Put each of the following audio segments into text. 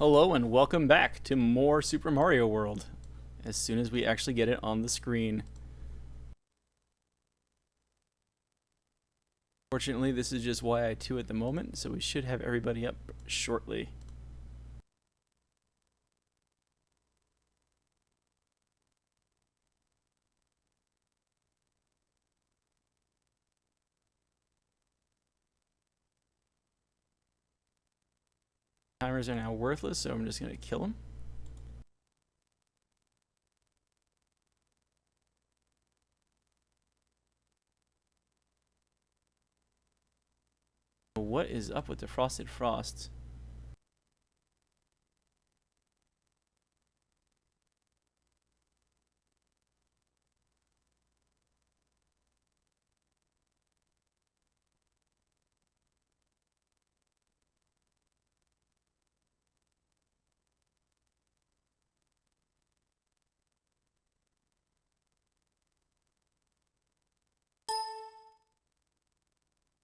Hello and welcome back to more Super Mario World, as soon as we actually get it on the screen. Fortunately, this is just YI2 at the moment, so we should have everybody up shortly. Timers are now worthless, so I'm just going to kill them. What is up with the Frosted Frost?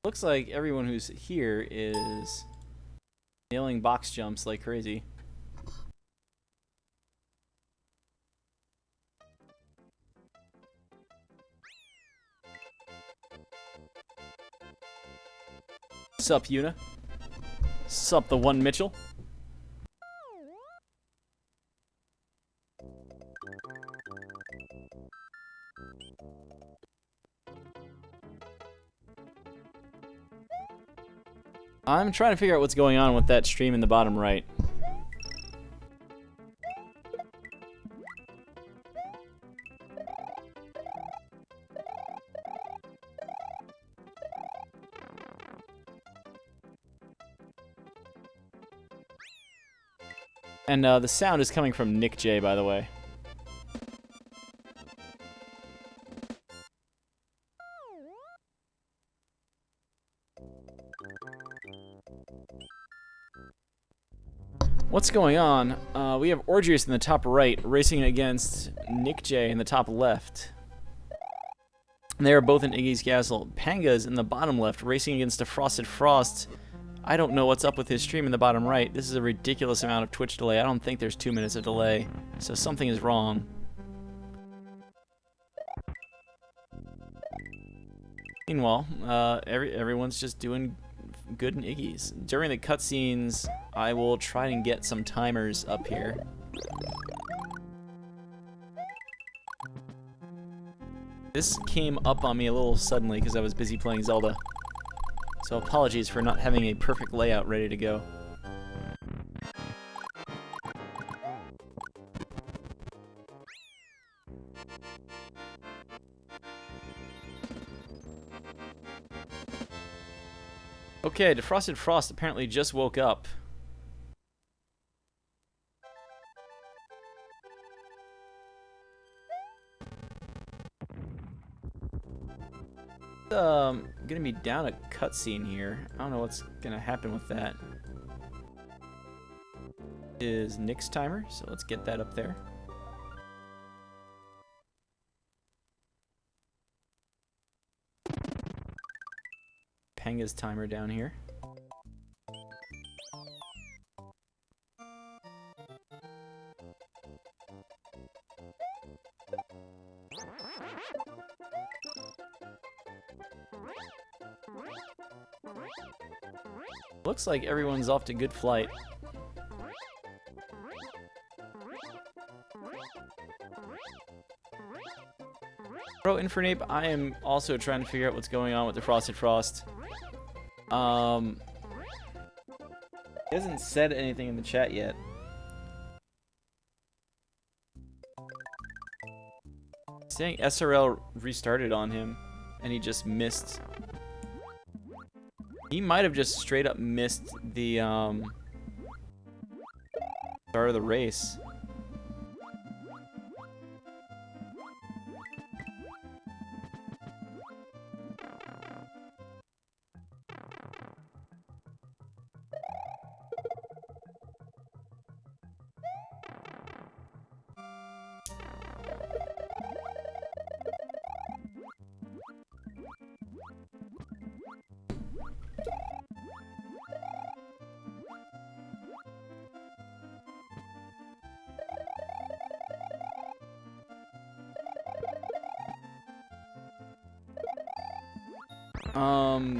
Looks like everyone who's here is nailing box jumps like crazy. Sup, Yuna? Sup, the one Mitchell? I'm trying to figure out what's going on with that stream in the bottom right. And the sound is coming from Nick J, by the way. What's going on? We have Orgius in the top right, racing against Nick J in the top left. And they are both in Iggy's Castle. Panga's in the bottom left, racing against a Frosted Frost. I don't know what's up with his stream in the bottom right. This is a ridiculous amount of Twitch delay. I don't think there's 2 minutes of delay, so something is wrong. Meanwhile, everyone's just doing good in Iggy's. During the cutscenes, I will try and get some timers up here. This came up on me a little suddenly because I was busy playing Zelda. So apologies for not having a perfect layout ready to go. Okay, Defrosted Frost apparently just woke up. Gonna be down a cutscene here. I don't know what's gonna happen with that. Is Nick's timer, so let's get that up there. Panga's timer down here. Looks like everyone's off to good flight. Bro, Infernape, I am also trying to figure out what's going on with the Frosted Frost. He hasn't said anything in the chat yet. Saying SRL restarted on him, and he just missed. He might have just straight up missed the start of the race.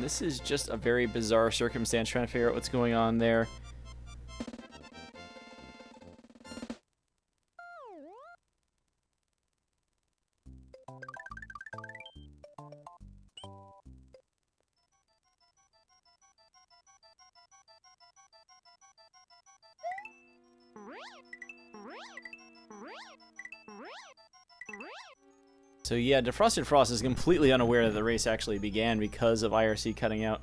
This is just a very bizarre circumstance, trying to figure out what's going on there. So yeah, Defrosted Frost is completely unaware that the race actually began because of IRC cutting out.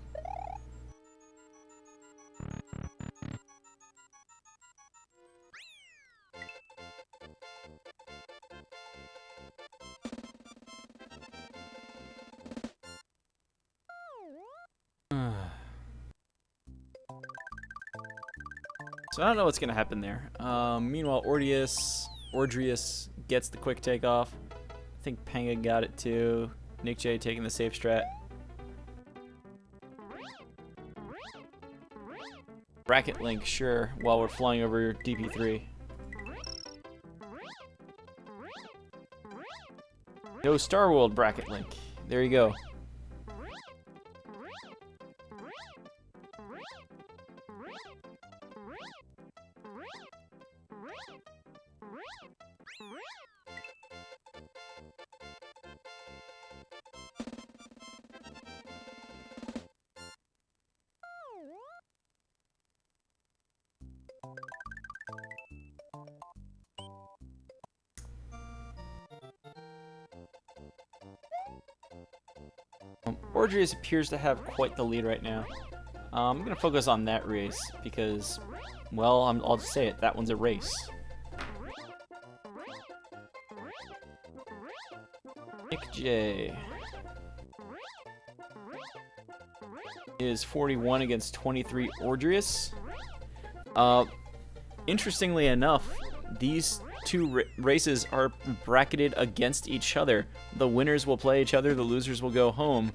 So I don't know what's going to happen there. Meanwhile, Ordrius gets the quick takeoff. I think Panga got it too. Nick J taking the safe strat. Bracket link, sure, while we're flying over DP3. No Star World bracket link. There you go. Ordrius appears to have quite the lead right now. I'm going to focus on that race because, well, I'll just say it, that one's a race. Nick J is 41 against 23 Ordrius. Interestingly enough, these two races are bracketed against each other. The winners will play each other, the losers will go home.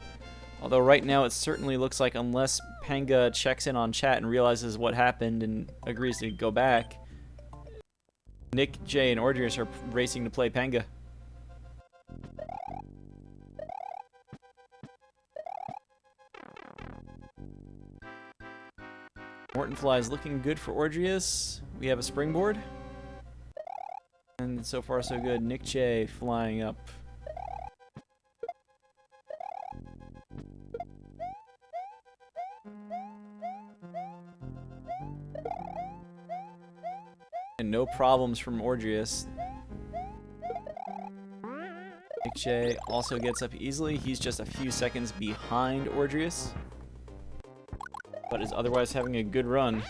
Although right now it certainly looks like, unless Panga checks in on chat and realizes what happened and agrees to go back, Nick J and Ordrius are racing to play Panga. Mortonfly is looking good for Ordrius. We have a springboard. And so far so good. Nick J flying up. And no problems from Ordrius. Nick J also gets up easily. He's just a few seconds behind Ordrius, but is otherwise having a good run.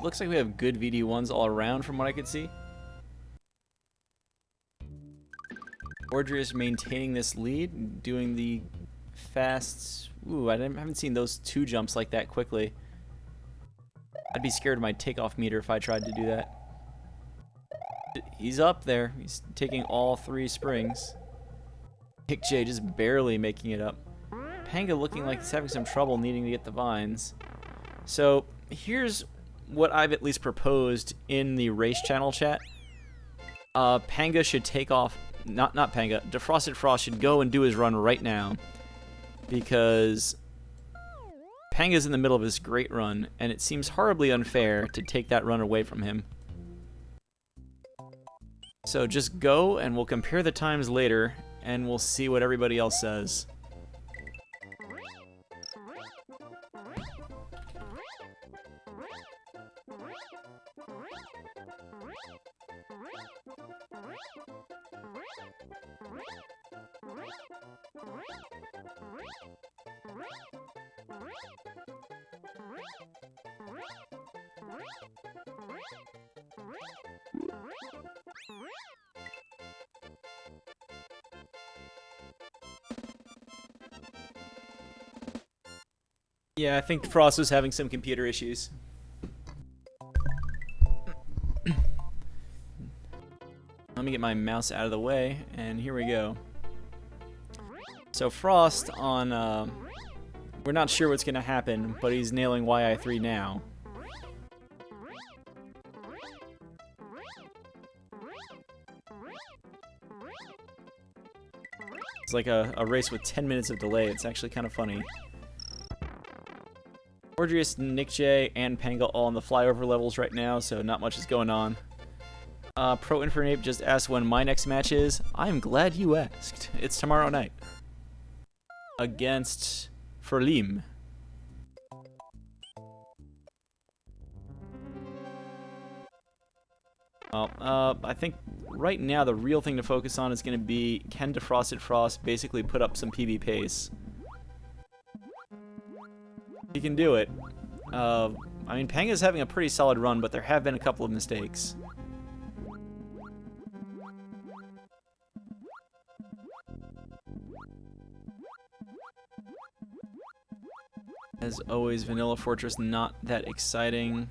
Looks like we have good VD1s all around from what I could see. Ordrius maintaining this lead, doing the fast... Ooh, I haven't seen those two jumps like that quickly. I'd be scared of my takeoff meter if I tried to do that. He's up there. He's taking all three springs. Nick J just barely making it up. Panga looking like he's having some trouble needing to get the vines. So here's what I've at least proposed in the race channel chat. Panga should take off, not Panga, Defrosted Frost should go and do his run right now, because Panga's in the middle of his great run, and it seems horribly unfair to take that run away from him. So just go, and we'll compare the times later, and we'll see what everybody else says. Yeah, I think Frost was having some computer issues. Let me get my mouse out of the way, and here we go. So Frost on, we're not sure what's going to happen, but he's nailing YI3 now. It's like a race with 10 minutes of delay. It's actually kind of funny. Ordrius, Nick J, and Panga all on the flyover levels right now, so not much is going on. Pro Infernape just asked when my next match is. I'm glad you asked. It's tomorrow night. Against Ferlim. Well, I think right now the real thing to focus on is going to be, can Defrosted Frost basically put up some PB pace? He can do it. I mean, Panga's having a pretty solid run, but there have been a couple of mistakes. As always, Vanilla Fortress not that exciting.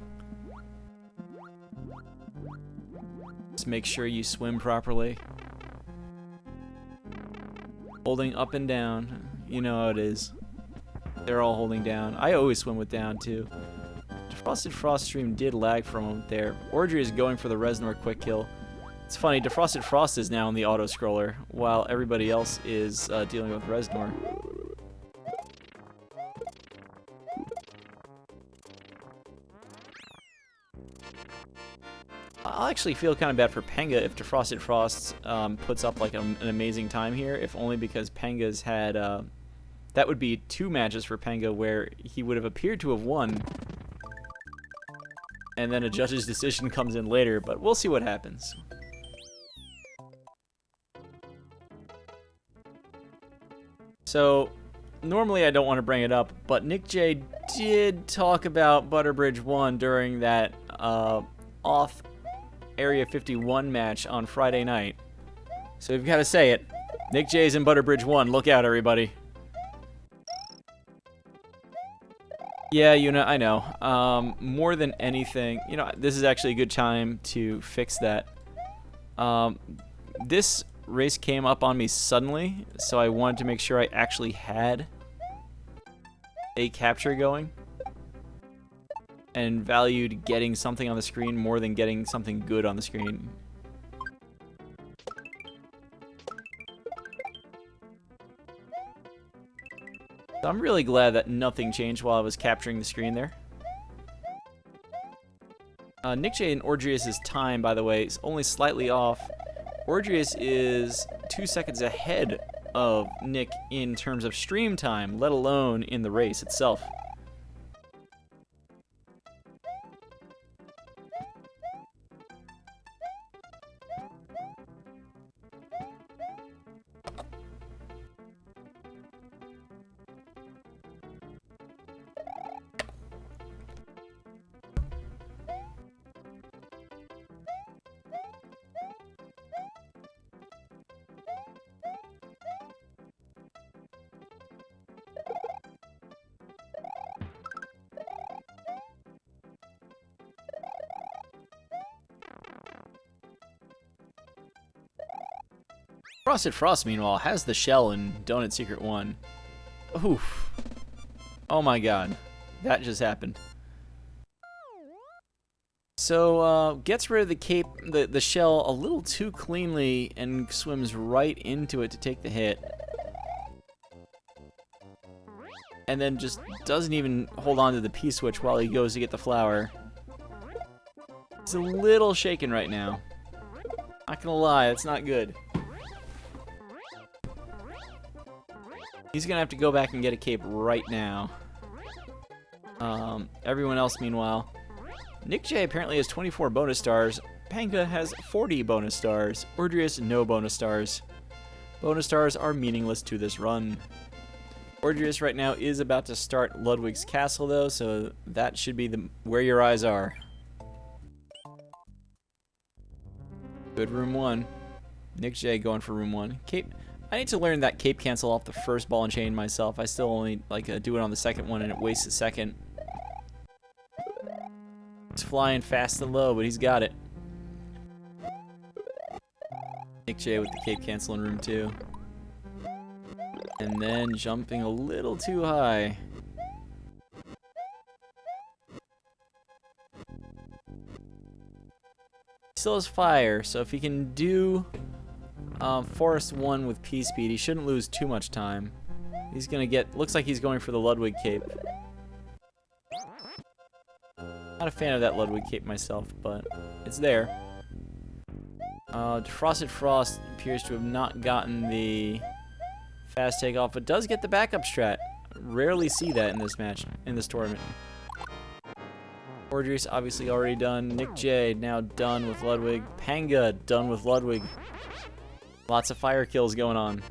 Just make sure you swim properly. Holding up and down. You know how it is. They're all holding down. I always swim with down, too. Defrosted Frost stream did lag for a moment there. Ordry is going for the Reznor quick kill. It's funny, Defrosted Frost is now on the auto-scroller, while everybody else is dealing with Reznor. I'll actually feel kind of bad for Panga if Defrosted Frost puts up like an amazing time here, if only because Panga's had... that would be 2 matches for Panga where he would have appeared to have won, and then a judge's decision comes in later, but we'll see what happens. So, normally I don't want to bring it up, but Nick J did talk about Butterbridge 1 during that off Area 51 match on Friday night. So we've got to say it. Nick J's in Butterbridge 1. Look out, everybody. Yeah, you know, I know. More than anything, you know, this is actually a good time to fix that. This race came up on me suddenly, so I wanted to make sure I actually had a capture going and valued getting something on the screen more than getting something good on the screen. So I'm really glad that nothing changed while I was capturing the screen there. Nick J and Ordrius' time, by the way, is only slightly off. Ordrius is 2 seconds ahead of Nick in terms of stream time, let alone in the race itself. Frosted Frost, meanwhile, has the shell in Donut Secret 1. Oof. Oh my god. That just happened. So, gets rid of the cape, the shell a little too cleanly and swims right into it to take the hit. And then just doesn't even hold on to the P-switch while he goes to get the flower. He's a little shaken right now. Not gonna lie, it's not good. He's gonna have to go back and get a cape right now. Everyone else, meanwhile. Nick J apparently has 24 bonus stars. Panga has 40 bonus stars. Ordrius, no bonus stars. Bonus stars are meaningless to this run. Orgius right now is about to start Ludwig's castle, though, so that should be where your eyes are. Good room 1. Nick J going for room 1. Cape. I need to learn that cape cancel off the first ball and chain myself. I still only do it on the second one, and it wastes a second. He's flying fast and low, but he's got it. Nick J with the cape cancel in room 2. And then jumping a little too high. Still has fire, so if he can do Forest 1 with P-Speed, he shouldn't lose too much time. He's gonna get, looks like he's going for the Ludwig cape. Not a fan of that Ludwig cape myself, but it's there. Defrosted Frost appears to have not gotten the fast takeoff, but does get the backup strat. Rarely see that in this match, in this tournament. Orgius obviously already done. Nick J now done with Ludwig. Panga done with Ludwig. Lots of fire kills going on.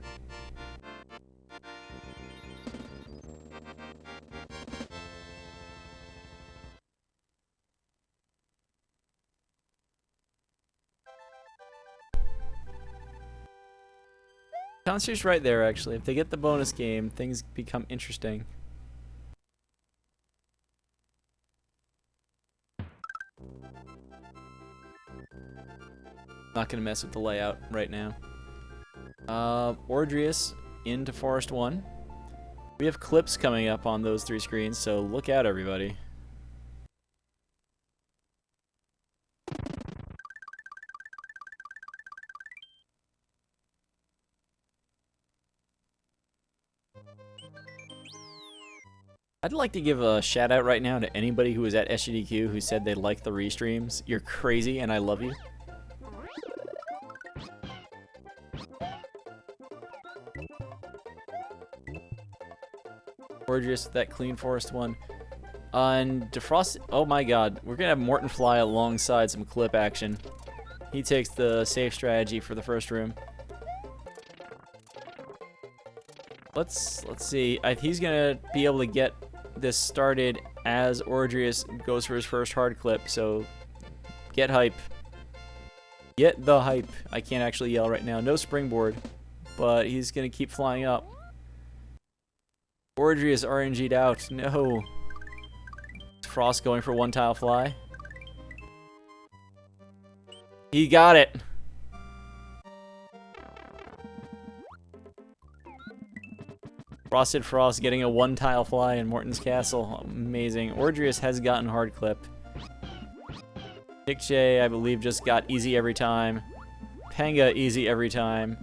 Concert's right there, actually. If they get the bonus game, things become interesting. Not gonna mess with the layout right now. Ordrius into Forest 1. We have clips coming up on those 3 screens, so look out, everybody. I'd like to give a shout out right now to anybody who was at SGDQ who said they liked the restreams. You're crazy and I love you. Gorgeous with that clean Forest 1. And Defrost, oh my god, we're gonna have Morton fly alongside some clip action. He takes the safe strategy for the first room. Let's see. He's gonna be able to get this started as Ordrius goes for his first hard clip. So get hype. Get the hype. I can't actually yell right now. No springboard, but he's gonna keep flying up. Ordrius RNG'd out. No. Frost going for 1 tile fly. He got it. Frosted Frost getting a 1 tile fly in Morton's castle. Amazing. Ordrius has gotten hard clip. Nick J, I believe, just got easy every time. Panga easy every time.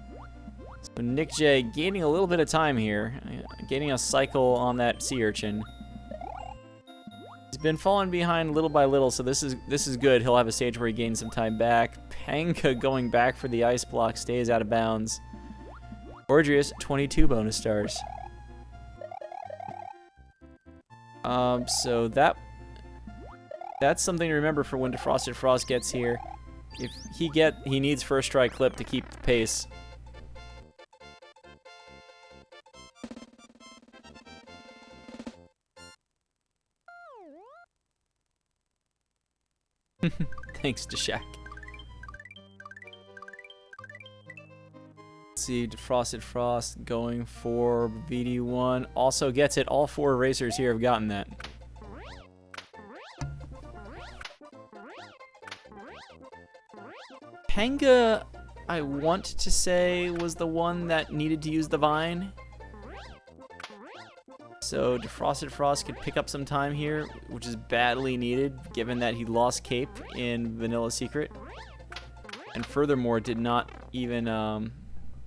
So Nick J gaining a little bit of time here. Gaining a cycle on that sea urchin. He's been falling behind little by little, so this is good. He'll have a stage where he gains some time back. Panga going back for the ice block, stays out of bounds. Ordrius, 22 bonus stars. So that's something to remember for when Defrosted Frost gets here. If he needs first try clip to keep the pace. Thanks to Shaq. Let's see, Defrosted Frost going for VD1. Also gets it. All 4 racers here have gotten that. Panga, I want to say, was the one that needed to use the vine. So Defrosted Frost could pick up some time here, which is badly needed, given that he lost Cape in Vanilla Secret. And furthermore, did not even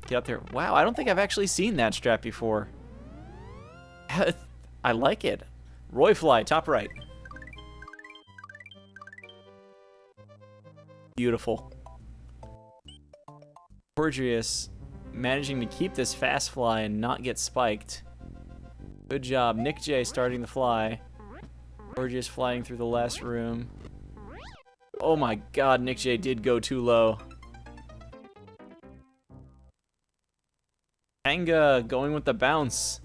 get up there. Wow, I don't think I've actually seen that strat before. I like it. Roy Fly, top right. Beautiful. Ordrius managing to keep this fast fly and not get spiked. Good job. Nick J starting the fly. Ordrius flying through the last room. Oh my god, Nick J did go too low. Panga going with the bounce.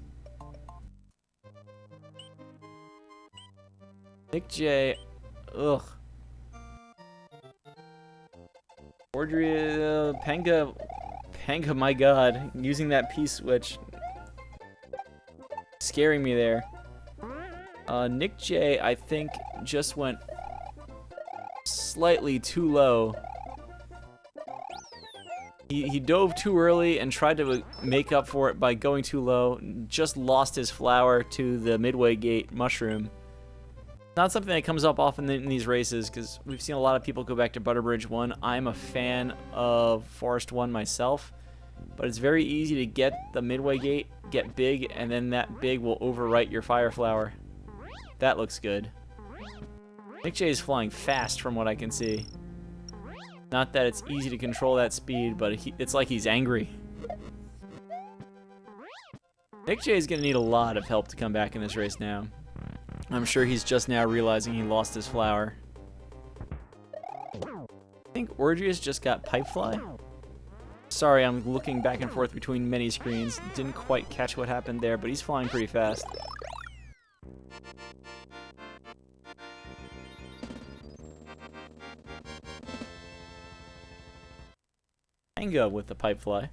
Nick J. Ugh. Ordria, Panga, my god. Using that P-switch. Scaring me there. Nick J, I think, just went slightly too low. He dove too early and tried to make up for it by going too low. Just lost his flower to the midway gate mushroom. Not something that comes up often in these races, because we've seen a lot of people go back to Butterbridge 1. I'm a fan of Forest 1 myself, but it's very easy to get the midway gate, get big, and then that big will overwrite your fire flower. That looks good. Nick J is flying fast from what I can see. Not that it's easy to control that speed, but it's like he's angry. Nick J is going to need a lot of help to come back in this race now. I'm sure he's just now realizing he lost his flower. I think Orgius just got Pipefly. Sorry, I'm looking back and forth between many screens. Didn't quite catch what happened there, but he's flying pretty fast. Panga with the Pipefly.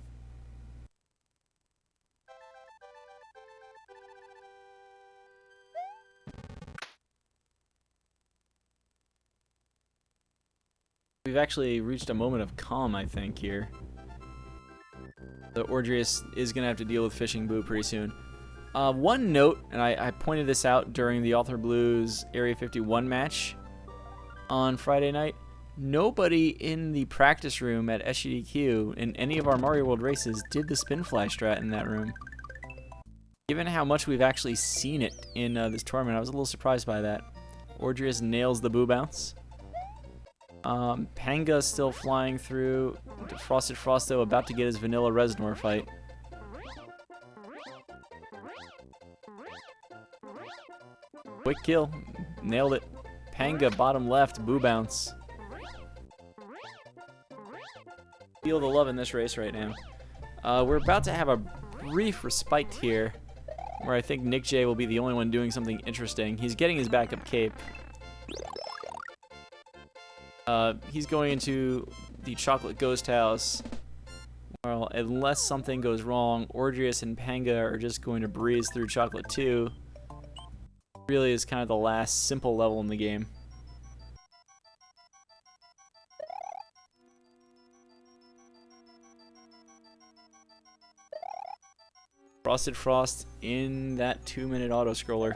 We've actually reached a moment of calm, I think, here. The Ordrius is going to have to deal with Fishing Boo pretty soon. One note, and I pointed this out during the Author Blues Area 51 match on Friday night. Nobody in the practice room at SGDQ in any of our Mario World races did the spin fly strat in that room. Given how much we've actually seen it in this tournament, I was a little surprised by that. Ordrius nails the Boo Bounce. Panga still flying through. Frosted Frosto about to get his Vanilla Reznor fight. Quick kill. Nailed it. Panga bottom left, Boo Bounce. Feel the love in this race right now. We're about to have a brief respite here, where I think Nick J will be the only one doing something interesting. He's getting his backup cape. He's going into the Chocolate Ghost House. Well, unless something goes wrong, Ordrius and Panga are just going to breeze through Chocolate 2. Really is kind of the last simple level in the game. Frosted Frost in that 2-minute auto-scroller.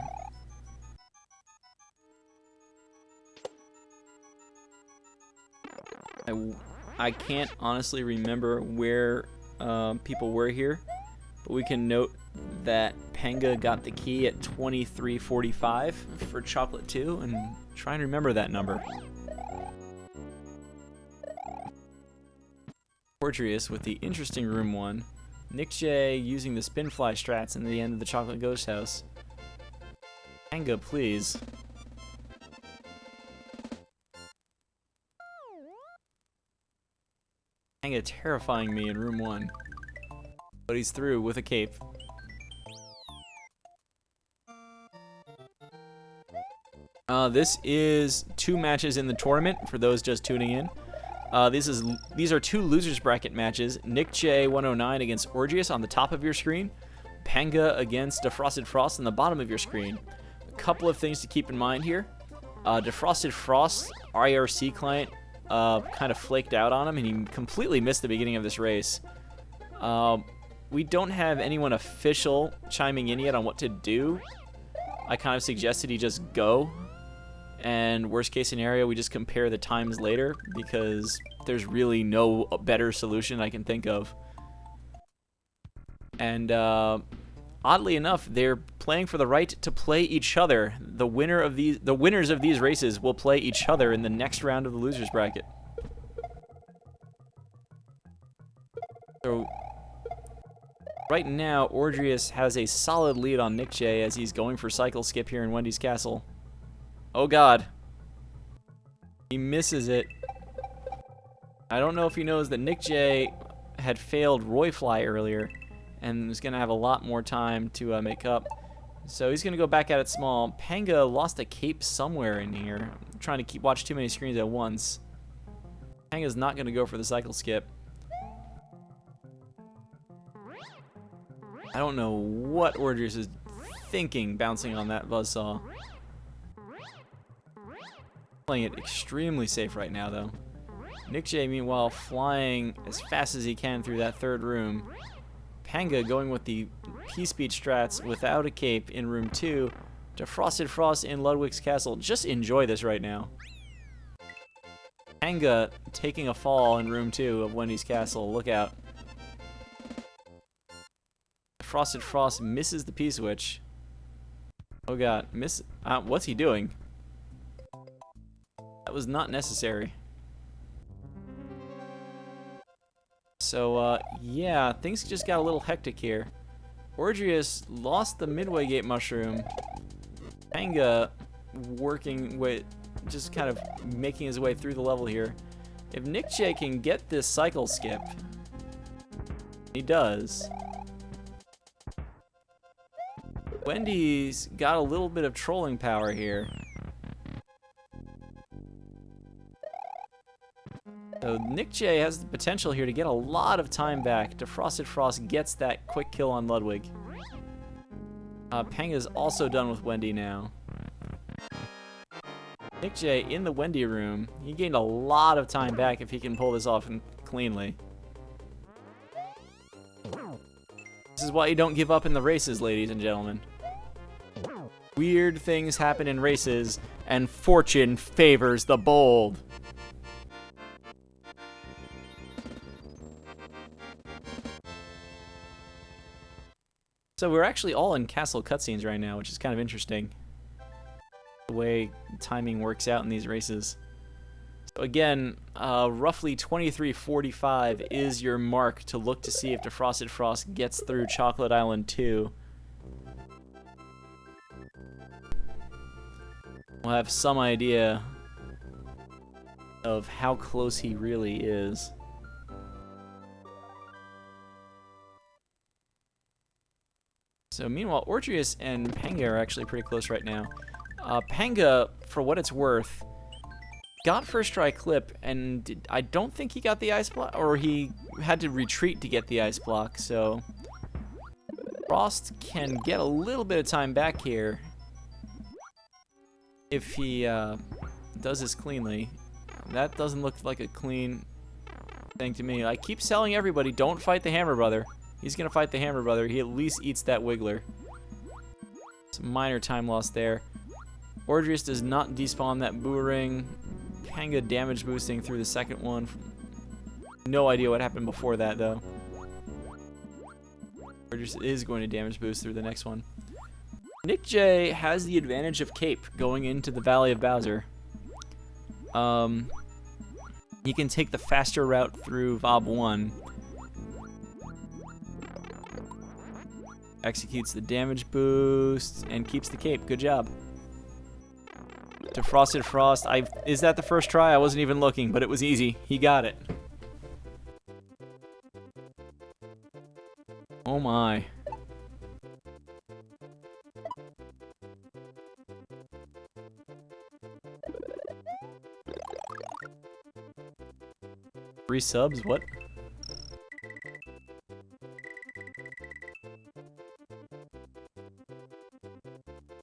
I can't honestly remember where people were here, but we can note that Panga got the key at 23:45 for Chocolate 2, and try and remember that number. Ordrius with the interesting room 1. Nick J using the spin fly strats in the end of the Chocolate Ghost House. Panga, please. Panga terrifying me in room 1. But he's through with a cape. This is 2 matches in the tournament for those just tuning in. These are 2 losers bracket matches. Nick J 109 against Orgius on the top of your screen. Panga against Defrosted Frost on the bottom of your screen. A couple of things to keep in mind here. Defrosted Frost IRC client kind of flaked out on him, and he completely missed the beginning of this race. We don't have anyone official chiming in yet on what to do. I kind of suggested he just go, and worst case scenario, we just compare the times later, because there's really no better solution I can think of. And oddly enough, they're playing for the right to play each other. The winners of these races will play each other in the next round of the losers bracket. So right now, Ordrius has a solid lead on Nick J as he's going for cycle skip here in Wendy's Castle. Oh god. He misses it. I don't know if he knows that Nick J had failed Roy Fly earlier and is going to have a lot more time to make up. So he's going to go back at it small. Panga lost a cape somewhere in here. I'm trying to watch too many screens at once. Panga's not going to go for the cycle skip. I don't know what Ordrius is thinking bouncing on that buzzsaw. Playing it extremely safe right now, though. Nick J, meanwhile, flying as fast as he can through that third room. Panga going with the P-Speed strats without a cape in room 2 to Frosted Frost in Ludwig's castle. Just enjoy this right now. Panga taking a fall in room 2 of Wendy's castle. Look out. Frosted Frost misses the P-switch. Oh god, what's he doing? That was not necessary. So, yeah, things just got a little hectic here. Ordrius lost the midway gate mushroom. Panga working with, just kind of making his way through the level here. If Nick J can get this cycle skip, he does. Wendy's got a little bit of trolling power here. So Nick J has the potential here to get a lot of time back. Defrosted Frost gets that quick kill on Ludwig. Panga's also done with Wendy now. Nick J in the Wendy room. He gained a lot of time back if he can pull this off cleanly. This is why you don't give up in the races, ladies and gentlemen. Weird things happen in races, and fortune favors the bold. So we're actually all in castle cutscenes right now, which is kind of interesting. The way timing works out in these races. So again, roughly 23:45 is your mark to look to see if Defrosted Frost gets through Chocolate Island 2. We'll have some idea of how close he really is. So meanwhile, Ordrius and Panga are actually pretty close right now. Panga, for what it's worth, got first try clip, and I don't think he got the ice block, or he had to retreat to get the ice block, so Frost can get a little bit of time back here if he does this cleanly. That doesn't look like a clean thing to me. I keep telling everybody, don't fight the Hammer Brother. He's going to fight the Hammer Brother. He at least eats that Wiggler. Some minor time loss there. Ordrius does not despawn that Boomerang. Panga damage boosting through the second one. No idea what happened before that, though. Ordrius is going to damage boost through the next one. Nick J has the advantage of Cape going into the Valley of Bowser. He can take the faster route through Vob 1. Executes the damage boost and keeps the cape. Good job. Defrosted Frost. Is that the first try? I wasn't even looking, but it was easy. He got it. Oh my. Three subs? What?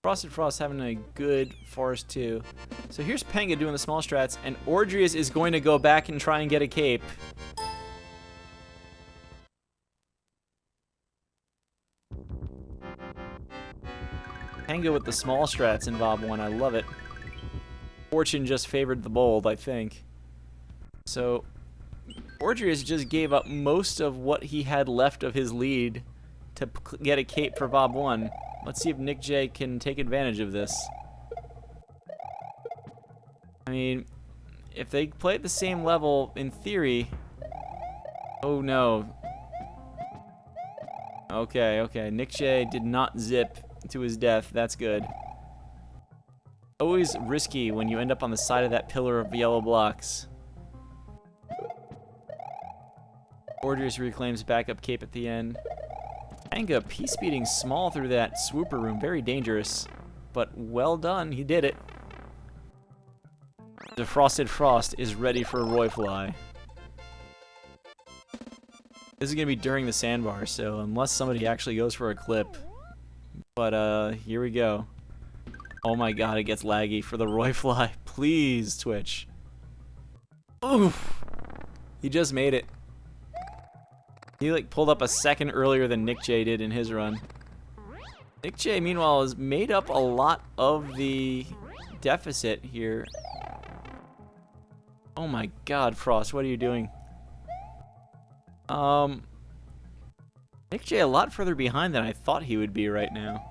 Frosted Frost having a good forest too. So here's Panga doing the small strats, and Ordrius is going to go back and try and get a cape. Panga with the small strats in Vob 1, I love it. Fortune just favored the bold, I think. So Ordrius just gave up most of what he had left of his lead to get a cape for Vob 1. Let's see if Nick J can take advantage of this. I mean, if they play at the same level, in theory... Oh no. Okay. Nick J did not zip to his death. That's good. Always risky when you end up on the side of that pillar of yellow blocks. Ordrius reclaims backup cape at the end. Panga P-speeding small through that swooper room. Very dangerous. But well done. He did it. Defrosted Frost is ready for a Royfly. This is going to be during the sandbar, so unless somebody actually goes for a clip. But, here we go. Oh my god, it gets laggy for the Royfly. Please, Twitch. Oof. He just made it. He, like, pulled up a second earlier than Nick J did in his run. Nick J, meanwhile, has made up a lot of the deficit here. Oh my god, Frost, what are you doing? Nick J a lot further behind than I thought he would be right now.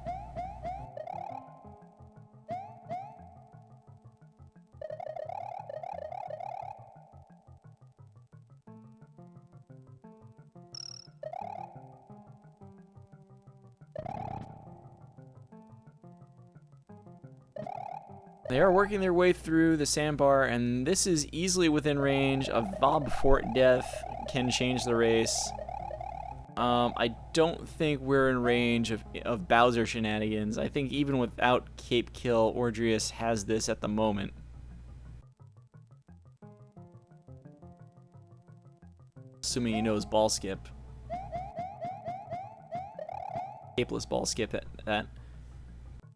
They are working their way through the sandbar, and this is easily within range of Bob Fort Death can change the race. I don't think we're in range of Bowser shenanigans. I think even without Cape Kill, Ordrius has this at the moment. Assuming he knows ball skip. Capeless ball skip at that.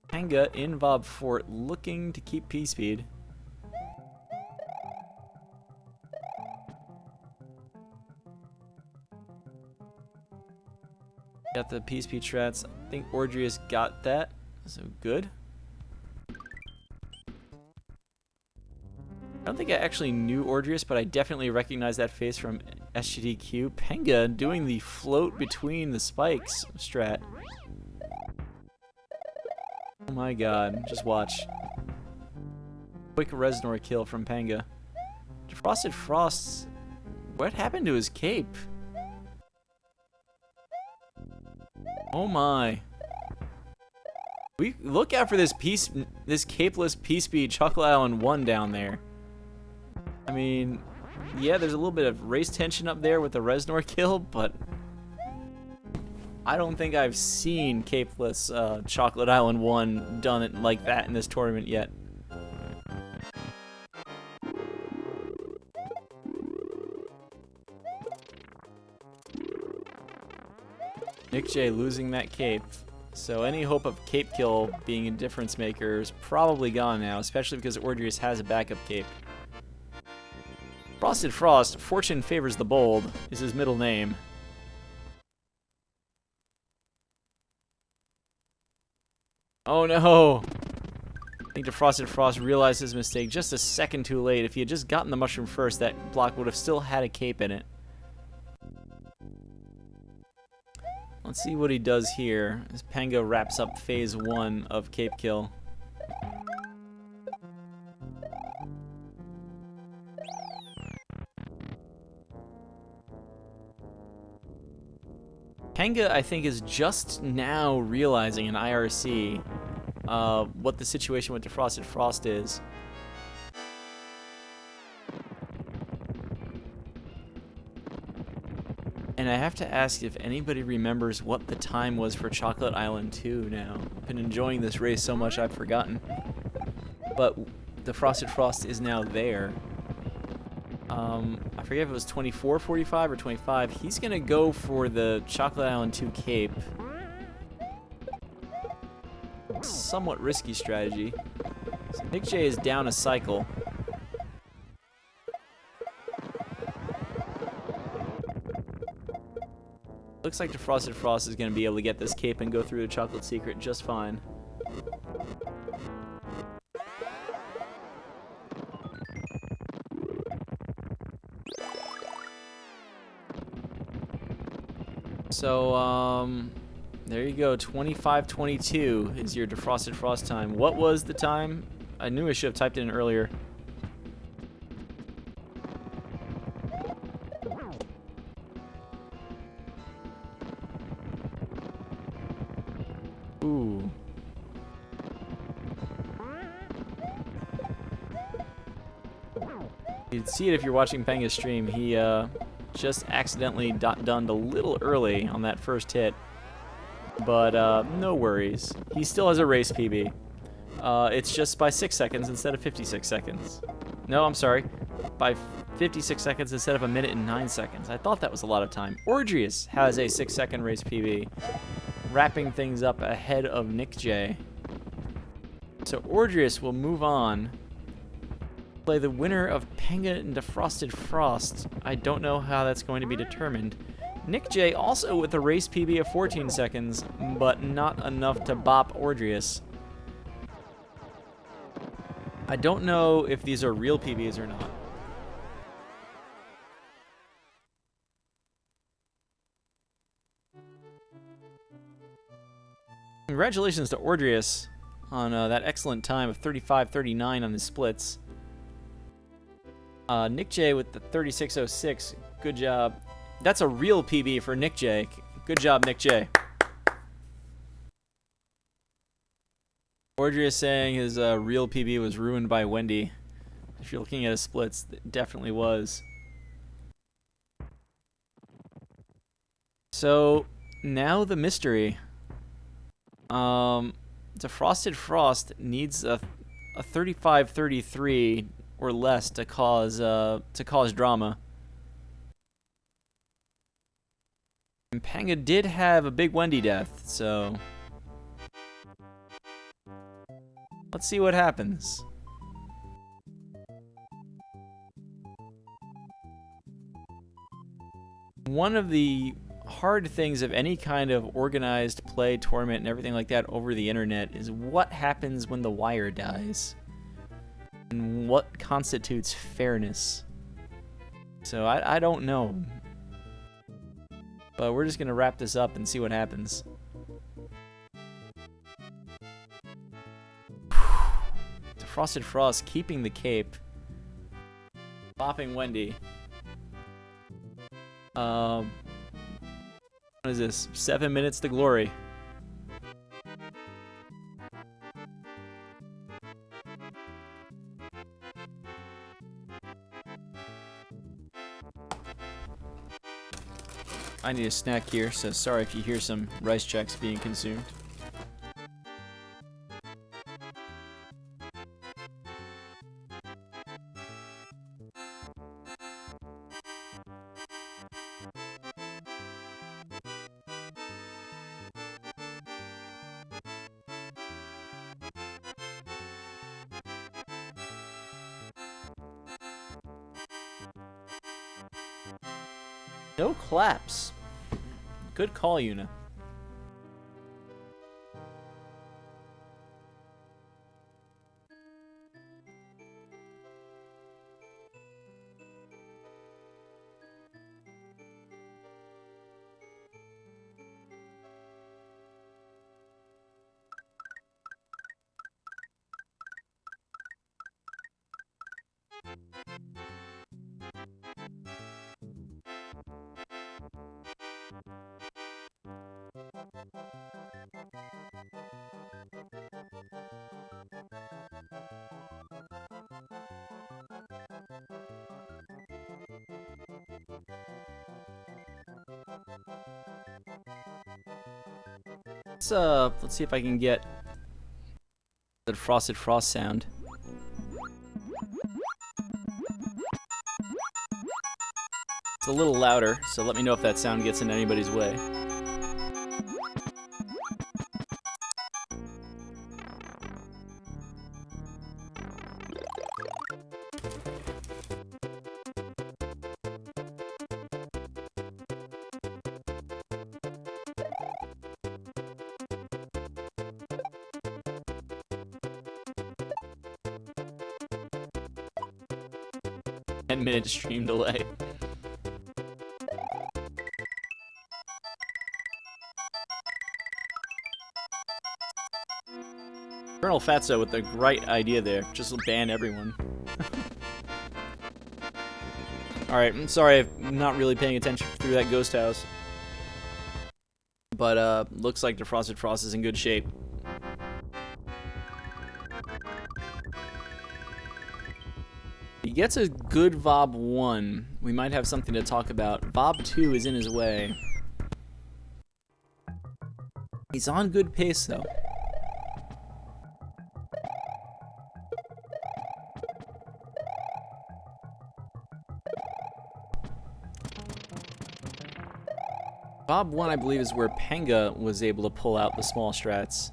Panga in Bob Fort looking to keep P-speed. Got the P-speed strats. I think Ordrius got that. So good. I don't think I actually knew Ordrius, but I definitely recognize that face from SGDQ. Panga doing the float between the spikes strat. Oh my god, just watch. Quick Reznor kill from Panga. Defrosted Frost, what happened to his cape? Oh my. We look out for this capeless P-speed Chocolate Island 1 down there. I mean, yeah, there's a little bit of race tension up there with the Reznor kill, but I don't think I've seen capeless Chocolate Island 1 done it like that in this tournament yet. Nick J losing that cape. So any hope of cape kill being a difference maker is probably gone now, especially because Ordrius has a backup cape. Frosted Frost, Fortune Favors the Bold, is his middle name. Oh no! I think Defrosted Frost realized his mistake just a second too late. If he had just gotten the mushroom first, that block would have still had a cape in it. Let's see what he does here as Panga wraps up phase 1 of Cape Kill. Panga, I think, is just now realizing in IRC what the situation with Defrosted Frost is. And I have to ask if anybody remembers what the time was for Chocolate Island 2 now. I've been enjoying this race so much I've forgotten. But Defrosted Frost is now there. I forget if it was 24:45 or 25. He's going to go for the Chocolate Island 2 cape. Somewhat risky strategy. So Nick J is down a cycle. Looks like Defrosted Frost is going to be able to get this cape and go through the Chocolate Secret just fine. So, there you go. 25:22 is your Defrosted Frost time. What was the time? I knew I should have typed it in earlier. Ooh. You'd see it if you're watching Panga's stream. He just accidentally dunned a little early on that first hit. But no worries. He still has a race PB. It's just by 6 seconds instead of 56 seconds. No, I'm sorry. By 56 seconds instead of 1 minute and 9 seconds. I thought that was a lot of time. Ordrius has a 6-second race PB, wrapping things up ahead of Nick J. So Ordrius will move on. Play the winner of Panga and Defrosted Frost. I don't know how that's going to be determined. Nick J also with a race PB of 14 seconds, but not enough to bop Ordrius. I don't know if these are real PBs or not. Congratulations to Ordrius on that excellent time of 35:39 on the splits. Nick J with the 36:06. Good job. That's a real PB for Nick J. Good job, Nick J. Ordrius saying his real PB was ruined by Wendy. If you're looking at his splits, it definitely was. So, now the mystery. Defrosted Frost needs a 35-33 or less to cause drama. And Panga did have a big Wendy death, so let's see what happens. One of the hard things of any kind of organized play, tournament, and everything like that over the internet is what happens when the wire dies. And what constitutes fairness. So I don't know. But we're just going to wrap this up and see what happens. Defrosted Frost keeping the cape. Bopping Wendy. What is this? 7 minutes to glory. I need a snack here, so sorry if you hear some rice checks being consumed. No claps. Good call, Yuna. Let's see if I can get the Frosted Frost sound. It's a little louder, so let me know if that sound gets in anybody's way. Minute stream delay. Colonel Fatso with the great idea there. Just ban everyone. Alright, I'm sorry I'm not really paying attention through that ghost house. But looks like Defrosted Frost is in good shape. He gets a good Vob 1. We might have something to talk about. Vob 2 is in his way. He's on good pace, though. Bob 1, I believe, is where Panga was able to pull out the small strats.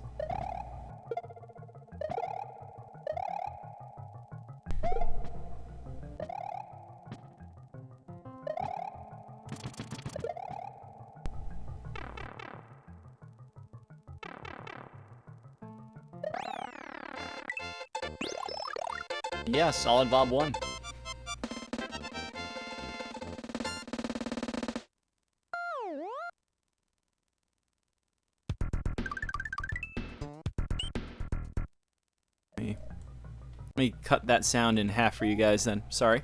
Yeah, solid Bob 1. Let me cut that sound in half for you guys then. Sorry.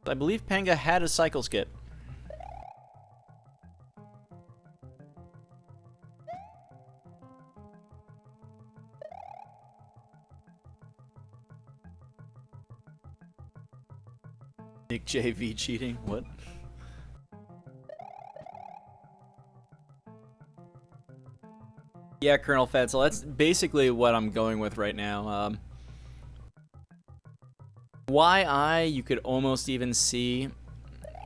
I believe Panga had a cycle skip. Nick JV cheating? What? Yeah, Colonel Fetzel, that's basically what I'm going with right now. YI, you could almost even see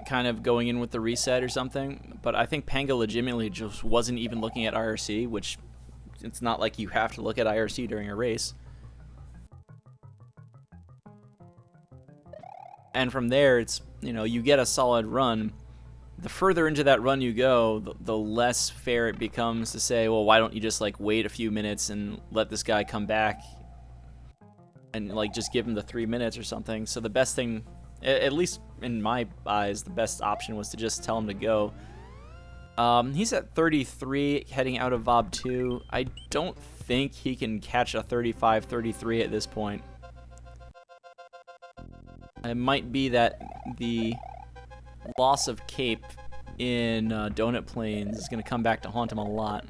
kind of going in with the reset or something, but I think Panga legitimately just wasn't even looking at IRC, which it's not like you have to look at IRC during a race. And from there, it's, you know, you get a solid run. The further into that run you go, the less fair it becomes to say, well, why don't you just, like, wait a few minutes and let this guy come back and, like, just give him the 3 minutes or something. So the best thing, at least in my eyes, the best option was to just tell him to go. He's at 33 heading out of Vob 2. I don't think he can catch a 35-33 at this point. It might be that the loss of Cape in Donut Plains is going to come back to haunt him a lot.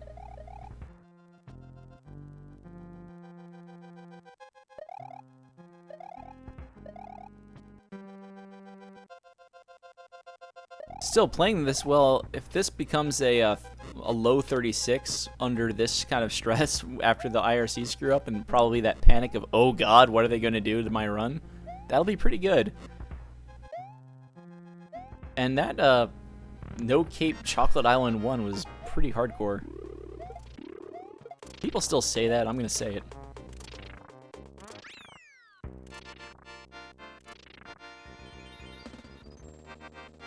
Still playing this well. If this becomes a low 36 under this kind of stress after the IRC screw up and probably that panic of, oh god, what are they going to do to my run? That'll be pretty good. And that No Cape Chocolate Island 1 was pretty hardcore. People still say that. I'm going to say it.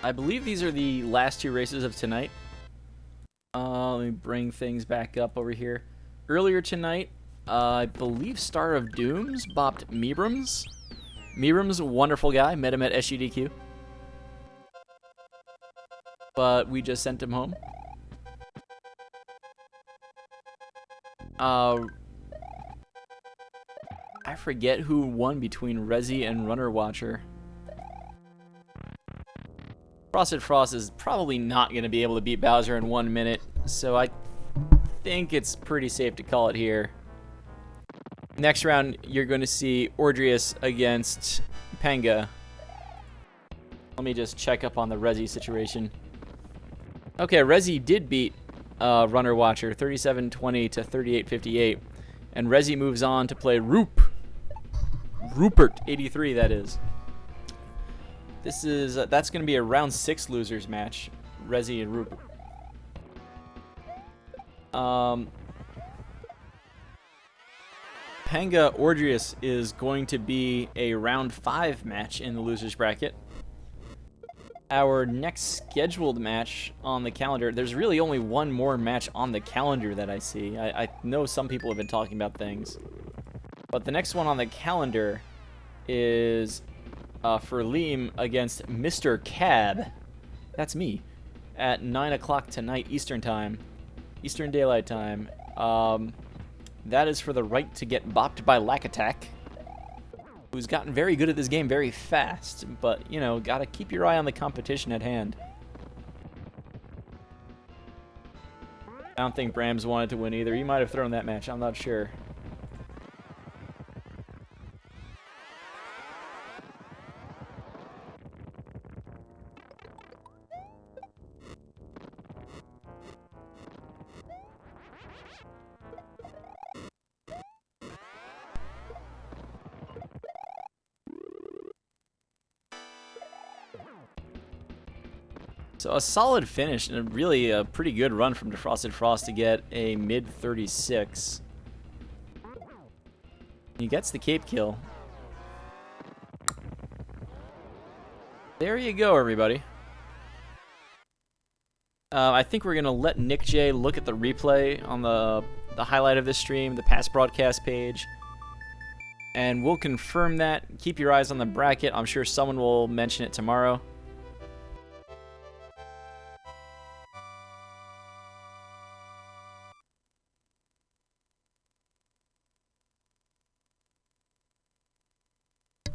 I believe these are the last two races of tonight. Let me bring things back up over here. Earlier tonight, I believe Star of Dooms bopped Meebrams. Meebrams, wonderful guy. Met him at SUDQ. But we just sent him home. I forget who won between Rezi and Runner Watcher. Frosted Frost is probably not going to be able to beat Bowser in 1 minute, so I think it's pretty safe to call it here. Next round, you're going to see Ordrius against Panga. Let me just check up on the Rezi situation. Okay, Rezi did beat Runner Watcher 37-20 to 38-58, and Rezi moves on to play Rupert 83. That is. This is that's going to be a round 6 losers match, Rezi and Rupert. Panga Ordrius is going to be a round 5 match in the losers bracket. Our next scheduled match on the calendar, there's really only one more match on the calendar that I see. I know some people have been talking about things, but the next one on the calendar is for Liam against Mr. Cab. That's me. At 9 o'clock tonight Eastern Time. Eastern Daylight Time. That is for the right to get bopped by Lack Attack, who's gotten very good at this game very fast, but, you know, gotta keep your eye on the competition at hand. I don't think Brams wanted to win either. He might have thrown that match. I'm not sure. So a solid finish and a really pretty good run from Defrosted Frost to get a mid 36. He gets the cape kill. There you go, everybody. I think we're gonna let Nick J look at the replay on the highlight of this stream, the past broadcast page, and we'll confirm that. Keep your eyes on the bracket. I'm sure someone will mention it tomorrow.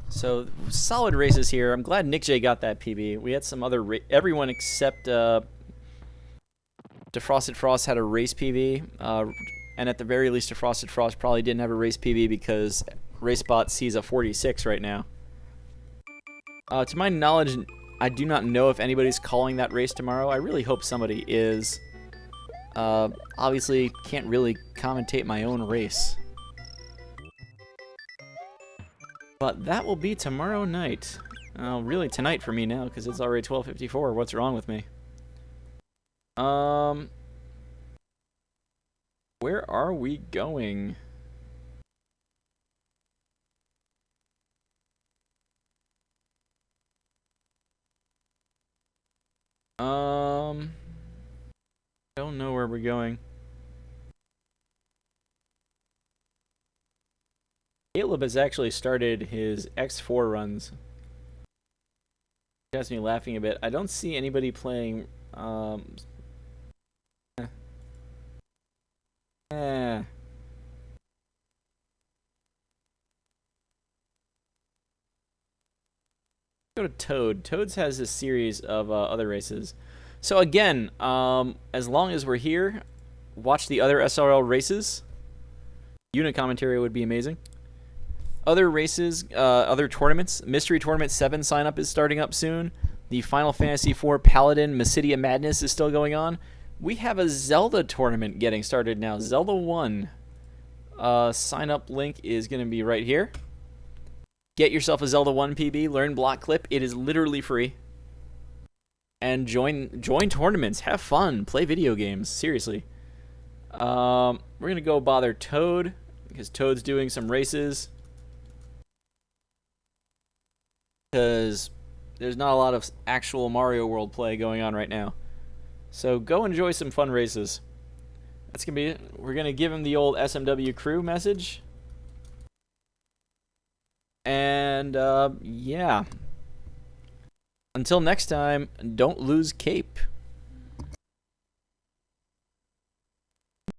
So, solid races here. I'm glad Nick J got that PB. We had some other... everyone except Defrosted Frost had a race PB. And at the very least, Defrosted Frost probably didn't have a race PB because RaceBot sees a 46 right now. To my knowledge, I do not know if anybody's calling that race tomorrow. I really hope somebody is. Obviously, can't really commentate my own race. But that will be tomorrow night. Really tonight for me now, because it's already 12:54. What's wrong with me? Where are we going? Don't know where we're going. Caleb has actually started his X4 runs. It has me laughing a bit. I don't see anybody playing. Go to Toad. Toad's has a series of other races. So again, as long as we're here, watch the other SRL races. Unit commentary would be amazing. Other races, other tournaments. Mystery Tournament 7 sign-up is starting up soon. The Final Fantasy IV Paladin Mysidia Madness is still going on. We have a Zelda tournament getting started now. Zelda 1. Sign-up link is going to be right here. Get yourself a Zelda 1 PB. Learn Block Clip. It is literally free. And join tournaments. Have fun. Play video games. Seriously. We're going to go bother Toad, because Toad's doing some races. Because there's not a lot of actual Mario World play going on right now. So go enjoy some fun races. That's going to be it. We're going to give him the old SMW crew message. And, yeah. Until next time, don't lose cape.